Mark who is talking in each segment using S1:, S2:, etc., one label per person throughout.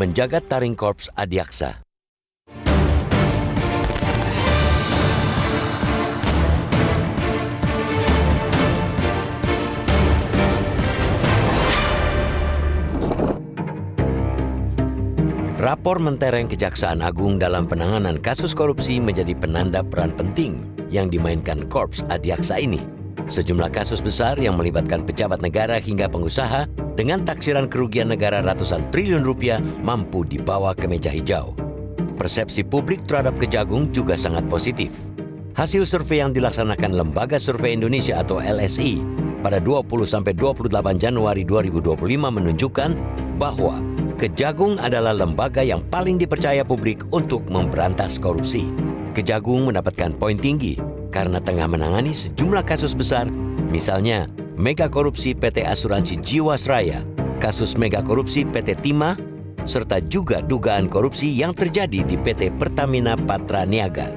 S1: menjaga Taring Korps Adiaksa. Rapor mentereng Kejaksaan Agung dalam penanganan kasus korupsi menjadi penanda peran penting yang dimainkan Korps Adiaksa ini. Sejumlah kasus besar yang melibatkan pejabat negara hingga pengusaha dengan taksiran kerugian negara ratusan triliun rupiah mampu dibawa ke meja hijau. Persepsi publik terhadap Kejagung juga sangat positif. Hasil survei yang dilaksanakan Lembaga Survei Indonesia atau LSI pada 20-28 Januari 2025 menunjukkan bahwa Kejagung adalah lembaga yang paling dipercaya publik untuk memberantas korupsi. Kejagung mendapatkan poin tinggi karena tengah menangani sejumlah kasus besar, misalnya mega korupsi PT Asuransi Jiwasraya, kasus mega korupsi PT Timah, serta juga dugaan korupsi yang terjadi di PT Pertamina Patra Niaga.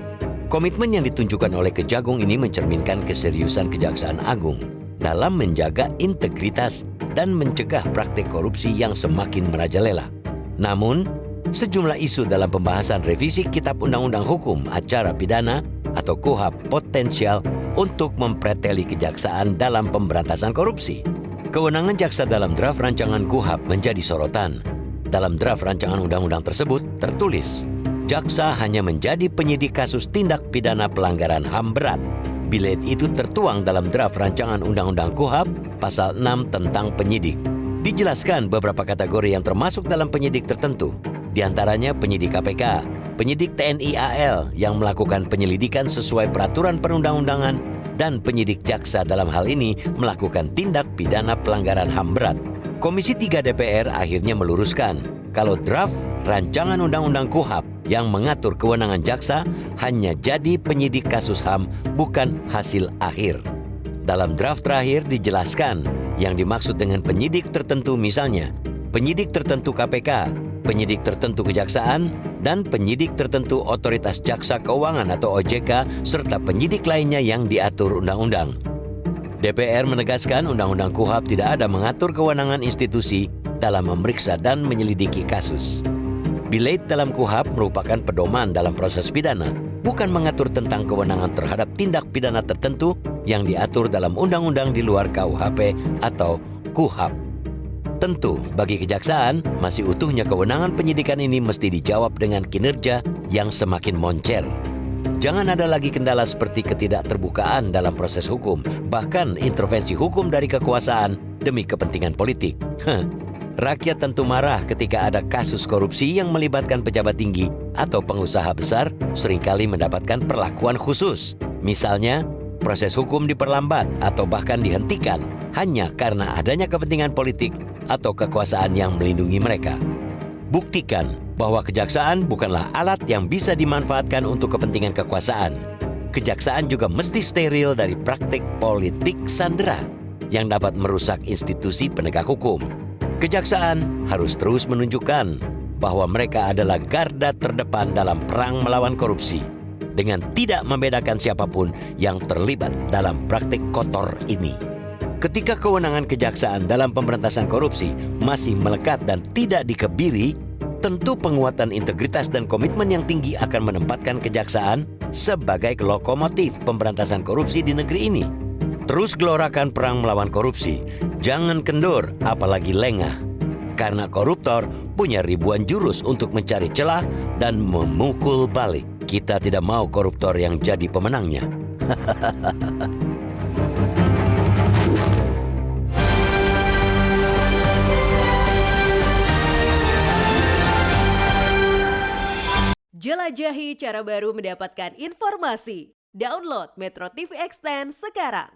S1: Komitmen yang ditunjukkan oleh Kejagung ini mencerminkan keseriusan Kejaksaan Agung dalam menjaga integritas dan mencegah praktik korupsi yang semakin merajalela. Namun, sejumlah isu dalam pembahasan revisi Kitab Undang-Undang Hukum Acara Pidana atau KUHP potensial untuk mempreteli kejaksaan dalam pemberantasan korupsi. Kewenangan jaksa dalam draft rancangan KUHP menjadi sorotan. Dalam draft rancangan undang-undang tersebut tertulis, jaksa hanya menjadi penyidik kasus tindak pidana pelanggaran HAM berat. Bila itu tertuang dalam draft rancangan Undang-Undang KUHP pasal 6 tentang penyidik. Dijelaskan beberapa kategori yang termasuk dalam penyidik tertentu, di antaranya penyidik KPK, penyidik TNI AL yang melakukan penyelidikan sesuai peraturan perundang-undangan, dan penyidik jaksa dalam hal ini melakukan tindak pidana pelanggaran HAM berat. Komisi 3 DPR akhirnya meluruskan kalau draft rancangan Undang-Undang KUHP yang mengatur kewenangan jaksa hanya jadi penyidik kasus HAM, bukan hasil akhir. Dalam draft terakhir dijelaskan yang dimaksud dengan penyidik tertentu misalnya penyidik tertentu KPK, penyidik tertentu kejaksaan, dan penyidik tertentu otoritas jaksa keuangan atau OJK, serta penyidik lainnya yang diatur undang-undang. DPR menegaskan Undang-Undang KUHP tidak ada mengatur kewenangan institusi dalam memeriksa dan menyelidiki kasus. Bilate dalam KUHP merupakan pedoman dalam proses pidana, bukan mengatur tentang kewenangan terhadap tindak pidana tertentu yang diatur dalam undang-undang di luar KUHP atau KUHP. Tentu, bagi kejaksaan, masih utuhnya kewenangan penyidikan ini mesti dijawab dengan kinerja yang semakin moncer. Jangan ada lagi kendala seperti ketidakterbukaan dalam proses hukum, bahkan intervensi hukum dari kekuasaan demi kepentingan politik. Rakyat tentu marah ketika ada kasus korupsi yang melibatkan pejabat tinggi atau pengusaha besar seringkali mendapatkan perlakuan khusus. Misalnya, proses hukum diperlambat atau bahkan dihentikan hanya karena adanya kepentingan politik atau kekuasaan yang melindungi mereka. Buktikan bahwa kejaksaan bukanlah alat yang bisa dimanfaatkan untuk kepentingan kekuasaan. Kejaksaan juga mesti steril dari praktik politik sandera yang dapat merusak institusi penegak hukum. Kejaksaan harus terus menunjukkan bahwa mereka adalah garda terdepan dalam perang melawan korupsi dengan tidak membedakan siapapun yang terlibat dalam praktik kotor ini. Ketika kewenangan kejaksaan dalam pemberantasan korupsi masih melekat dan tidak dikebiri, tentu penguatan integritas dan komitmen yang tinggi akan menempatkan kejaksaan sebagai lokomotif pemberantasan korupsi di negeri ini. Terus gelorakan perang melawan korupsi, jangan kendur apalagi lengah. Karena koruptor punya ribuan jurus untuk mencari celah dan memukul balik. Kita tidak mau koruptor yang jadi pemenangnya.
S2: Jelajahi cara baru mendapatkan informasi. Download Metro TV Extend sekarang.